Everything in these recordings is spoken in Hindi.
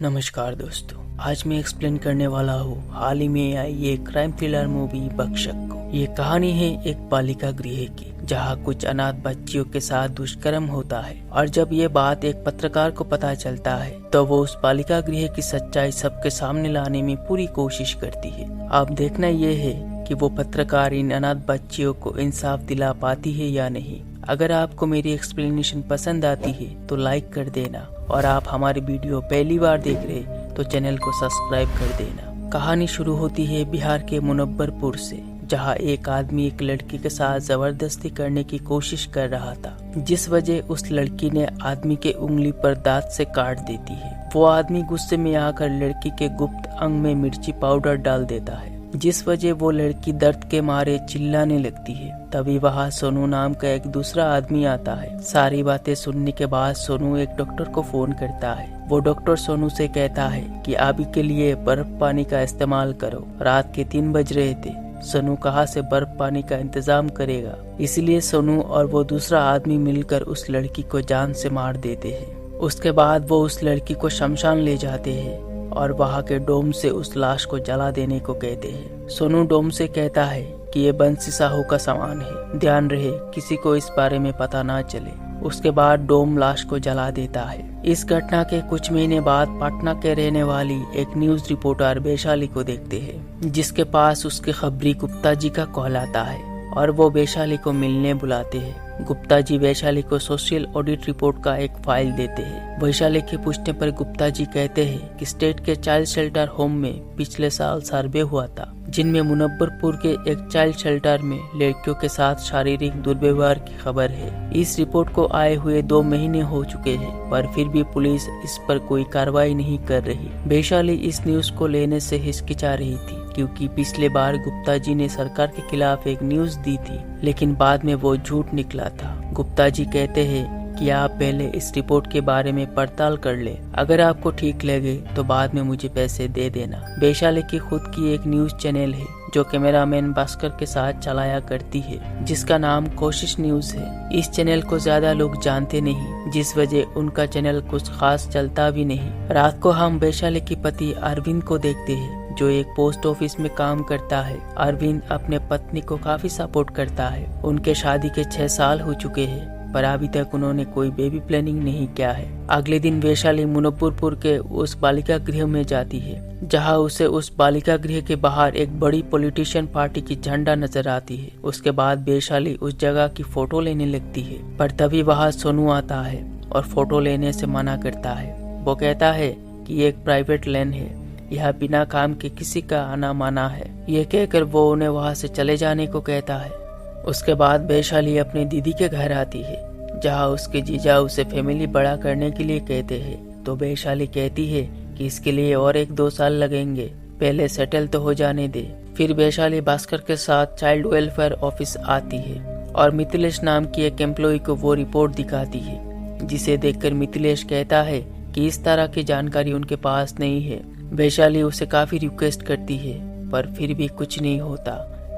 नमस्कार दोस्तों, आज मैं एक्सप्लेन करने वाला हूँ हाल ही में आई एक क्राइम थ्रिलर मूवी भक्षक को। ये कहानी है एक बालिका गृह की, जहाँ कुछ अनाथ बच्चियों के साथ दुष्कर्म होता है और जब ये बात एक पत्रकार को पता चलता है तो वो उस बालिका गृह की सच्चाई सबके सामने लाने में पूरी कोशिश करती है। अब देखना ये है कि वो पत्रकार इन अनाथ बच्चियों को इंसाफ दिला पाती है या नहीं। अगर आपको मेरी एक्सप्लेनेशन पसंद आती है तो लाइक कर देना और आप हमारी वीडियो पहली बार देख रहे तो चैनल को सब्सक्राइब कर देना। कहानी शुरू होती है बिहार के मुनव्वरपुर से, जहां एक आदमी एक लड़की के साथ जबरदस्ती करने की कोशिश कर रहा था, जिस वजह उस लड़की ने आदमी के उंगली पर दांत से काट देती है। वो आदमी गुस्से में आकर लड़की के गुप्त अंग में मिर्ची पाउडर डाल देता है, जिस वजह वो लड़की दर्द के मारे चिल्लाने लगती है। तभी वहाँ सोनू नाम का एक दूसरा आदमी आता है। सारी बातें सुनने के बाद सोनू एक डॉक्टर को फोन करता है। वो डॉक्टर सोनू से कहता है कि अभी के लिए बर्फ पानी का इस्तेमाल करो। रात के 3 बज रहे थे। सोनू कहाँ से बर्फ पानी का इंतजाम करेगा, इसलिए सोनू और वो दूसरा आदमी मिलकर उस लड़की को जान से मार देते हैं। उसके बाद वो उस लड़की को शमशान ले जाते हैं और वहाँ के डोम से उस लाश को जला देने को कहते हैं। सोनू डोम से कहता है कि ये बंसी साहू का सामान है, ध्यान रहे किसी को इस बारे में पता ना चले। उसके बाद डोम लाश को जला देता है। इस घटना के कुछ महीने बाद पटना के रहने वाली एक न्यूज रिपोर्टर वैशाली को देखते हैं, जिसके पास उसके खबरी गुप्ता जी का कॉल आता है और वो वैशाली को मिलने बुलाते हैं। गुप्ता जी वैशाली को सोशल ऑडिट रिपोर्ट का एक फाइल देते हैं। वैशाली के पूछने पर गुप्ता जी कहते हैं कि स्टेट के चाइल्ड शेल्टर होम में पिछले साल सर्वे हुआ था, जिनमें मुनव्वरपुर के एक चाइल्ड शेल्टर में लड़कियों के साथ शारीरिक दुर्व्यवहार की खबर है। इस रिपोर्ट को आए हुए 2 महीने हो चुके हैं, पर फिर भी पुलिस इस पर कोई कार्रवाई नहीं कर रही। वैशाली इस न्यूज को लेने से हिचकिचा रही थी, क्योंकि पिछले बार गुप्ता जी ने सरकार के खिलाफ एक न्यूज दी थी, लेकिन बाद में वो झूठ निकला था। गुप्ता जी कहते हैं कि आप पहले इस रिपोर्ट के बारे में पड़ताल कर ले, अगर आपको ठीक लगे तो बाद में मुझे पैसे दे देना। वैशाली की खुद की एक न्यूज चैनल है जो कैमरामैन भास्कर के साथ चलाया करती है, जिसका नाम कोशिश न्यूज है। इस चैनल को ज्यादा लोग जानते नहीं, जिस वजह उनका चैनल कुछ खास चलता भी नहीं। रात को हम वैशाली के पति अरविंद को देखते हैं, जो एक पोस्ट ऑफिस में काम करता है। अरविंद अपने पत्नी को काफी सपोर्ट करता है। उनके शादी के 6 साल हो चुके हैं, पर अभी तक उन्होंने कोई बेबी प्लानिंग नहीं किया है। अगले दिन वैशाली मुनव्वरपुर के उस बालिका गृह में जाती है, जहां उसे उस बालिका गृह के बाहर एक बड़ी पॉलिटिशियन पार्टी की झंडा नजर आती है। उसके बाद वैशाली उस जगह की फोटो लेने लगती है, पर तभी वहां सोनू आता है और फोटो लेने से मना करता है। वो कहता है कि ये एक प्राइवेट लैंड है, यहाँ बिना काम के किसी का आना माना है। ये कहकर वो उन्हें वहाँ से चले जाने को कहता है। उसके बाद वैशाली अपनी दीदी के घर आती है, जहाँ उसके जीजा उसे फैमिली बड़ा करने के लिए कहते हैं। तो वैशाली कहती है कि इसके लिए और 1-2 साल लगेंगे, पहले सेटल तो हो जाने दे। फिर वैशाली भास्कर के साथ चाइल्ड वेलफेयर ऑफिस आती है और मिथिलेश नाम की एक एम्प्लॉय को वो रिपोर्ट दिखाती है, जिसे देखकर मिथिलेश कहता है कि इस तरह की जानकारी उनके पास नहीं है। वैशाली उसे काफी रिक्वेस्ट करती है, पर फिर भी कुछ नहीं होता,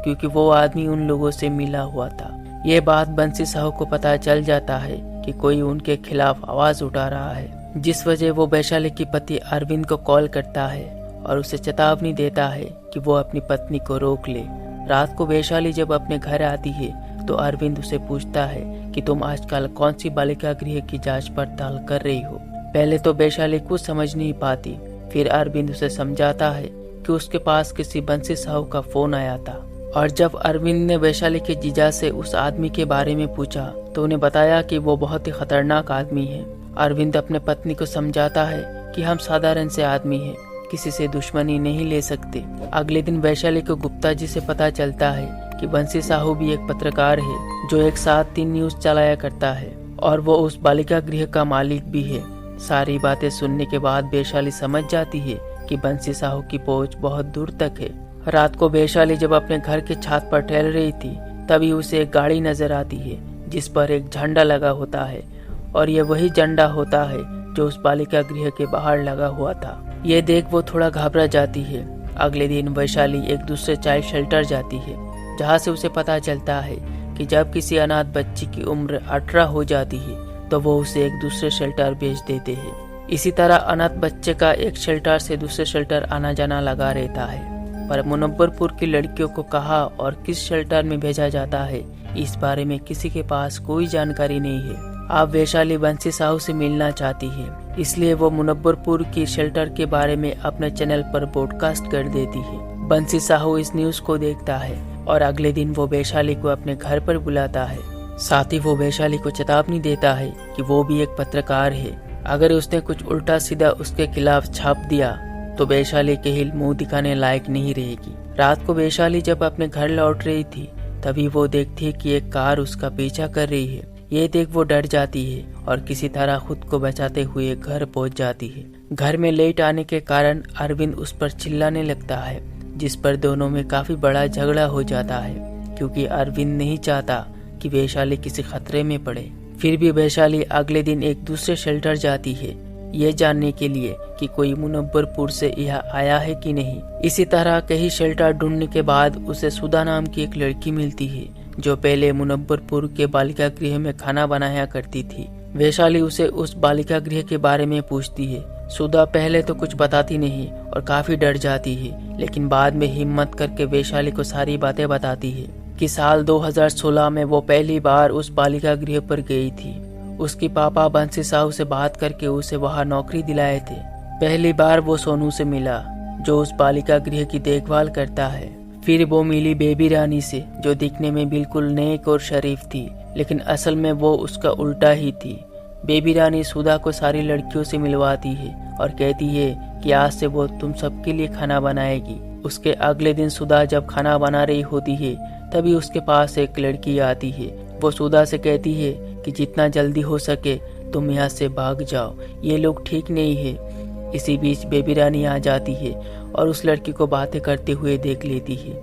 क्योंकि वो आदमी उन लोगों से मिला हुआ था। ये बात बंसी साहू को पता चल जाता है कि कोई उनके खिलाफ आवाज उठा रहा है, जिस वजह वो वैशाली के पति अरविंद को कॉल करता है और उसे चेतावनी देता है कि वो अपनी पत्नी को रोक ले। रात को वैशाली जब अपने घर आती है तो अरविंद उसे पूछता है कि तुम आजकल कौन सी बालिका गृह की जांच पड़ताल कर रही हो। पहले तो वैशाली कुछ समझ नहीं पाती, फिर अरविंद उसे समझाता है कि उसके पास किसी बंसी साहू का फोन आया था, और जब अरविंद ने वैशाली के जीजा से उस आदमी के बारे में पूछा तो उन्हें बताया कि वो बहुत ही खतरनाक आदमी है। अरविंद अपने पत्नी को समझाता है कि हम साधारण से आदमी हैं, किसी से दुश्मनी नहीं ले सकते। अगले दिन वैशाली को गुप्ता जी से पता चलता है कि बंसी साहू भी एक पत्रकार है, जो एक साथ 3 न्यूज चलाया करता है और वो उस बालिका गृह का मालिक भी है। सारी बातें सुनने के बाद वैशाली समझ जाती है कि बंसी साहू की पहुंच बहुत दूर तक है। रात को वैशाली जब अपने घर के छत पर टहल रही थी, तभी उसे एक गाड़ी नजर आती है, जिस पर एक झंडा लगा होता है, और ये वही झंडा होता है जो उस बालिका गृह के बाहर लगा हुआ था। ये देख वो थोड़ा घबरा जाती है। अगले दिन वैशाली एक दूसरे चाइल्ड शेल्टर जाती है, जहाँ से उसे पता चलता है कि जब किसी अनाथ बच्ची की उम्र 18 हो जाती है तो वो उसे एक दूसरे शेल्टर भेज देते हैं। इसी तरह अनाथ बच्चे का एक शेल्टर से दूसरे शेल्टर आना जाना लगा रहता है, पर मुनव्वरपुर की लड़कियों को कहाँ और किस शेल्टर में भेजा जाता है इस बारे में किसी के पास कोई जानकारी नहीं है। अब वैशाली बंसी साहू से मिलना चाहती है, इसलिए वो मुनव्वरपुर की शेल्टर के बारे में अपने चैनल पर ब्रॉडकास्ट कर देती है। बंसी साहू इस न्यूज को देखता है और अगले दिन वो वैशाली को अपने घर पर बुलाता है। साथ ही वो वैशाली को चेतावनी देता है कि वो भी एक पत्रकार है, अगर उसने कुछ उल्टा सीधा उसके खिलाफ छाप दिया तो वैशाली के हिल मुंह दिखाने लायक नहीं रहेगी। रात को वैशाली जब अपने घर लौट रही थी तभी वो देखती है कि एक कार उसका पीछा कर रही है। ये देख वो डर जाती है और किसी तरह खुद को बचाते हुए घर पहुंच जाती है। घर में लेट आने के कारण अरविंद उस पर चिल्लाने लगता है, जिस पर दोनों में काफी बड़ा झगड़ा हो जाता है, क्योंकि अरविंद नहीं चाहता कि वैशाली किसी खतरे में पड़े। फिर भी वैशाली अगले दिन एक दूसरे शेल्टर जाती है, ये जानने के लिए कि कोई मुनव्वरपुर से यहाँ आया है कि नहीं। इसी तरह कई शेल्टर ढूंढने के बाद उसे सुधा नाम की एक लड़की मिलती है, जो पहले मुनव्वरपुर के बालिका गृह में खाना बनाया करती थी। वैशाली उसे उस बालिका गृह के बारे में पूछती है। सुधा पहले तो कुछ बताती नहीं और काफी डर जाती है, लेकिन बाद में हिम्मत करके वैशाली को सारी बातें बताती है कि साल 2016 में वो पहली बार उस बालिका गृह पर गई थी। उसकी पापा बंसी साहू से बात करके उसे वहाँ नौकरी दिलाए थे। पहली बार वो सोनू से मिला, जो उस बालिका गृह की देखभाल करता है। फिर वो मिली बेबी रानी से, जो दिखने में बिल्कुल नेक और शरीफ थी, लेकिन असल में वो उसका उल्टा ही थी। बेबी रानी सुधा को सारी लड़कियों से मिलवाती है और कहती है कि आज से वो तुम सबके लिए खाना बनाएगी। उसके अगले दिन सुधा जब खाना बना रही होती है तभी उसके पास एक लड़की आती है। वो सुधा से कहती है कि जितना जल्दी हो सके तुम यहाँ से भाग जाओ, ये लोग ठीक नहीं है। इसी बीच बेबी रानी आ जाती है और उस लड़की को बातें करते हुए देख लेती है,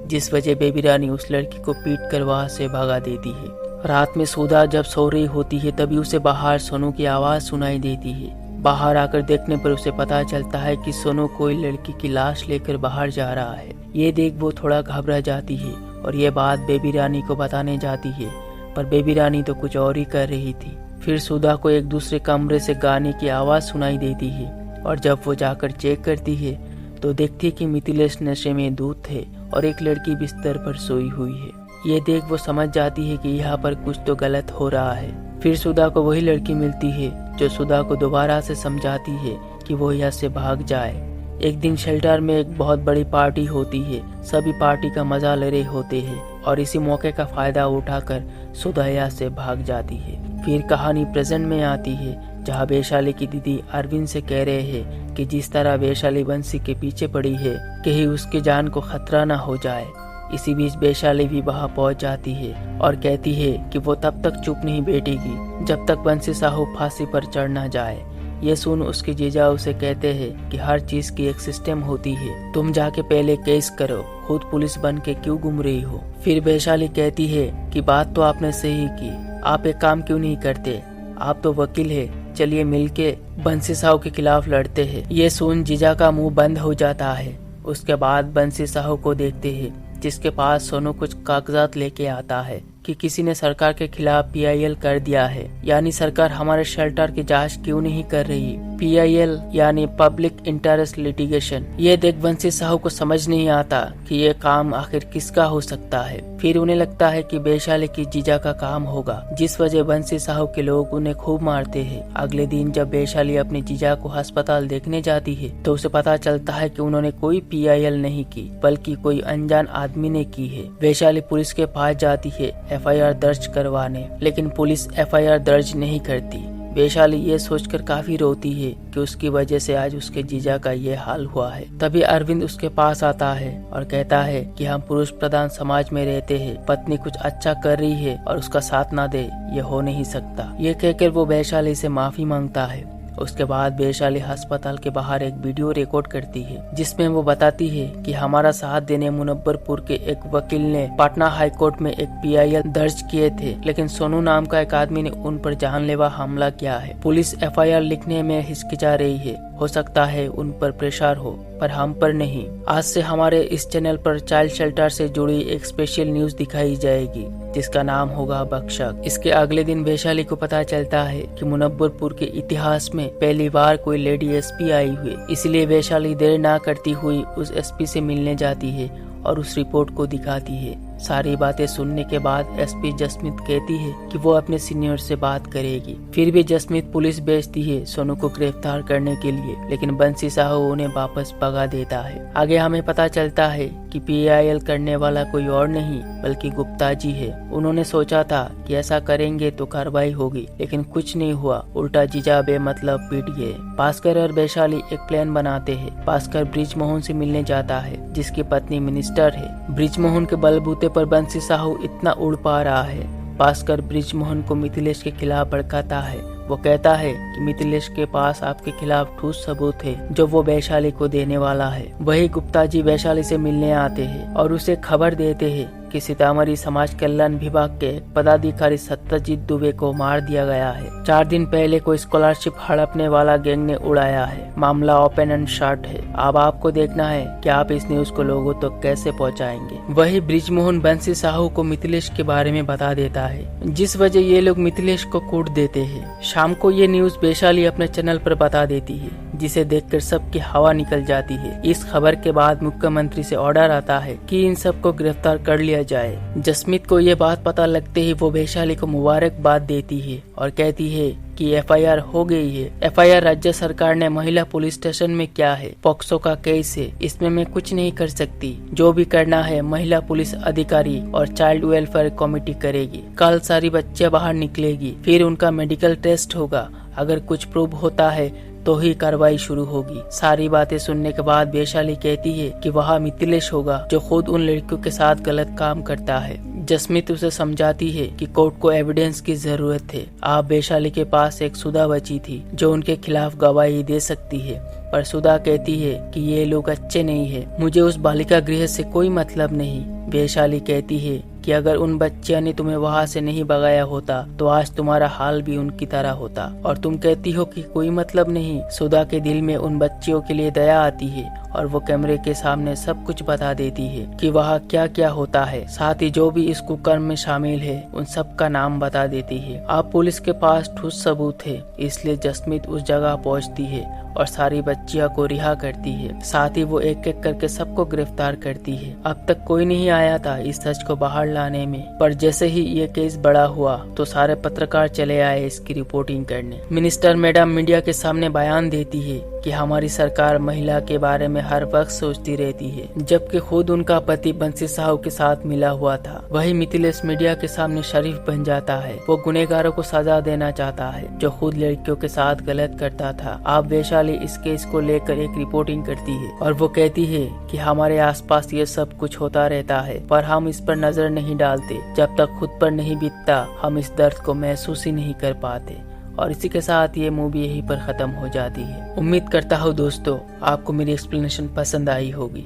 जिस वजह बेबी रानी उस लड़की को पीट कर वहाँ से भगा देती है। रात में सुधा जब सो रही होती है तभी उसे बाहर सोनू की आवाज सुनाई देती है। बाहर आकर देखने पर उसे पता चलता है कि सोनू कोई लड़की की लाश लेकर बाहर जा रहा है। ये देख वो थोड़ा घबरा जाती है और ये बात बेबी रानी को बताने जाती है, पर बेबी रानी तो कुछ और ही कर रही थी। फिर सुधा को एक दूसरे कमरे से गाने की आवाज सुनाई देती है और जब वो जाकर चेक करती है तो देखती है कि मिथिलेश नशे में धुत है और एक लड़की बिस्तर पर सोई हुई है। ये देख वो समझ जाती है कि यहाँ पर कुछ तो गलत हो रहा है। फिर सुधा को वही लड़की मिलती है जो सुधा को दोबारा से समझाती है कि वो यहाँ से भाग जाए। एक दिन शेल्टर में एक बहुत बड़ी पार्टी होती है, सभी पार्टी का मजा ले रहे होते हैं और इसी मौके का फायदा उठाकर सुधा यहाँ से भाग जाती है। फिर कहानी प्रेजेंट में आती है, जहाँ वैशाली की दीदी अरविंद से कह रहे हैं कि जिस तरह वैशाली बंसी के पीछे पड़ी है कहीं उसकी जान को खतरा न हो जाए। इसी बीच वैशाली भी वहाँ पहुँच जाती है और कहती है कि वो तब तक चुप नहीं बैठेगी जब तक बंसी साहू फांसी पर चढ़ न जाए। ये सुन उसके जीजा उसे कहते हैं कि हर चीज की एक सिस्टम होती है, तुम जाके पहले केस करो, खुद पुलिस बन के क्यों घूम रही हो। फिर वैशाली कहती है कि बात तो आपने सही की, आप एक काम क्यों नहीं करते, आप तो वकील है, चलिए मिलके बंसी साहू के खिलाफ लड़ते हैं। ये सुन जीजा का मुंह बंद हो जाता है। उसके बाद बंसी साहू को देखते हैं, जिसके पास सोनू कुछ कागजात लेके आता है कि किसी ने सरकार के खिलाफ PIL कर दिया है, यानी सरकार हमारे शेल्टर की जांच क्यों नहीं कर रही। PIL यानी पब्लिक इंटरेस्ट लिटिगेशन। ये देख बंसी साहू को समझ नहीं आता कि ये काम आखिर किसका हो सकता है। फिर उन्हें लगता है कि वैशाली की जीजा का काम होगा, जिस वजह बंसी साहू के लोग उन्हें खूब मारते हैं। अगले दिन जब वैशाली अपने जीजा को अस्पताल देखने जाती है तो उसे पता चलता है कि उन्होंने कोई PIL नहीं की, बल्कि कोई अनजान आदमी ने की है। वैशाली पुलिस के पास जाती है FIR दर्ज करवाने, लेकिन पुलिस FIR दर्ज नहीं करती। वैशाली ये सोचकर काफी रोती है कि उसकी वजह से आज उसके जीजा का ये हाल हुआ है। तभी अरविंद उसके पास आता है और कहता है कि हम पुरुष प्रधान समाज में रहते हैं, पत्नी कुछ अच्छा कर रही है और उसका साथ ना दे, ये हो नहीं सकता। ये कहकर वो वैशाली से माफी मांगता है। उसके बाद वैशाली अस्पताल के बाहर एक वीडियो रिकॉर्ड करती है, जिसमें वो बताती है कि हमारा साथ देने मुनव्वरपुर के एक वकील ने पटना हाई कोर्ट में एक PIL दर्ज किए थे, लेकिन सोनू नाम का एक आदमी ने उन पर जानलेवा हमला किया है। पुलिस FIR लिखने में हिचकिचा रही है, हो सकता है उन पर प्रेशर हो। पर हम पर नहीं। आज से हमारे इस चैनल पर चाइल्ड शेल्टर से जुड़ी एक स्पेशल न्यूज दिखाई जाएगी जिसका नाम होगा बख्शक। इसके अगले दिन वैशाली को पता चलता है कि मुनव्वरपुर के इतिहास में पहली बार कोई लेडी एसपी आई हुई, इसलिए वैशाली देर ना करती हुई उस एसपी से मिलने जाती है और उस रिपोर्ट को दिखाती है। सारी बातें सुनने के बाद एसपी जसमीत कहती है कि वो अपने सीनियर से बात करेगी। फिर भी जसमीत पुलिस भेजती है सोनू को गिरफ्तार करने के लिए, लेकिन बंसी साहू उन्हें वापस भगा देता है। आगे हमें पता चलता है कि PIL करने वाला कोई और नहीं बल्कि गुप्ता जी है। उन्होंने सोचा था कि ऐसा करेंगे तो कार्रवाई होगी, लेकिन कुछ नहीं हुआ, उल्टा जीजा बेमतलब पीट गए। भास्कर और वैशाली एक प्लान बनाते हैं। भास्कर ब्रिजमोहन से मिलने जाता है जिसकी पत्नी मिनिस्टर है। ब्रिजमोहन के बलबूते पर बंसी साहू इतना उड़ पा रहा है। भास्कर ब्रिजमोहन को मिथिलेश के खिलाफ भड़काता है। वो कहता है कि मिथिलेश के पास आपके खिलाफ ठोस सबूत है जो वो वैशाली को देने वाला है। वही गुप्ता जी वैशाली से मिलने आते हैं और उसे खबर देते हैं कि सीतामढ़ी समाज कल्याण विभाग के पदाधिकारी सत्यजीत दुबे को मार दिया गया है। 4 दिन पहले कोई स्कॉलरशिप हड़पने वाला गैंग ने उड़ाया है। मामला ओपन एंड शॉर्ट है। अब आपको देखना है कि आप इस न्यूज को लोगों तक कैसे पहुंचाएंगे। वही ब्रिजमोहन बंसी साहू को मिथिलेश के बारे में बता देता है, जिस वजह ये लोग मिथिलेश को कूट देते हैं। शाम को ये न्यूज वैशाली अपने चैनल पर बता देती है, जिसे देखकर सबकी हवा निकल जाती है। इस खबर के बाद मुख्यमंत्री से ऑर्डर आता है कि इन सबको गिरफ्तार कर लिया जाए। जसमीत को ये बात पता लगते ही वो वैशाली को मुबारकबाद देती है और कहती है कि FIR हो गई है। FIR राज्य सरकार ने महिला पुलिस स्टेशन में किया है। पॉक्सो का केस है, इसमें मैं कुछ नहीं कर सकती। जो भी करना है महिला पुलिस अधिकारी और चाइल्ड वेलफेयर कमेटी करेगी। कल सारी बच्चियां बाहर निकलेगी, फिर उनका मेडिकल टेस्ट होगा। अगर कुछ प्रूव होता है तो ही कार्रवाई शुरू होगी। सारी बातें सुनने के बाद वैशाली कहती है कि वह मिथिलेश होगा जो खुद उन लड़कियों के साथ गलत काम करता है। जसमीत उसे समझाती है कि कोर्ट को एविडेंस की जरूरत है। आप वैशाली के पास एक सुधा बची थी जो उनके खिलाफ गवाही दे सकती है, पर सुधा कहती है कि ये लोग अच्छे नहीं है, मुझे उस बालिका गृह से कोई मतलब नहीं। वैशाली कहती है कि अगर उन बच्चियों ने तुम्हें वहाँ से नहीं भगाया होता तो आज तुम्हारा हाल भी उनकी तरह होता। और तुम कहती हो कि कोई मतलब नहीं। सुधा के दिल में उन बच्चियों के लिए दया आती है और वो कैमरे के सामने सब कुछ बता देती है कि वहाँ क्या क्या होता है। साथ ही जो भी इस कुकर्म में शामिल है उन सब का नाम बता देती है। अब पुलिस के पास ठोस सबूत है, इसलिए जसमीत उस जगह पहुँचती है और सारी बच्चियों को रिहा करती है। साथ ही वो एक एक करके सबको गिरफ्तार करती है। अब तक कोई नहीं आया था इस सच को बाहर लाने में, पर जैसे ही ये केस बड़ा हुआ तो सारे पत्रकार चले आए इसकी रिपोर्टिंग करने। मिनिस्टर मैडम मीडिया के सामने बयान देती है कि हमारी सरकार महिला के बारे में हर वक्त सोचती रहती है, जबकि खुद उनका पति बंसी साहू के साथ मिला हुआ था। वही मिथिलेश मीडिया के सामने शरीफ बन जाता है। वो गुनहगारों को सजा देना चाहता है जो खुद लड़कियों के साथ गलत करता था। आप वैशाली इस केस को लेकर एक रिपोर्टिंग करती है और वो कहती है कि हमारे आसपास ये सब कुछ होता रहता है, पर हम इस पर नजर नहीं डालते। जब तक खुद पर नहीं बीतता हम इस दर्द को महसूस ही नहीं कर पाते। और इसी के साथ ये मूवी यहीं पर खत्म हो जाती है। उम्मीद करता हूँ दोस्तों आपको मेरी एक्सप्लेनेशन पसंद आई होगी।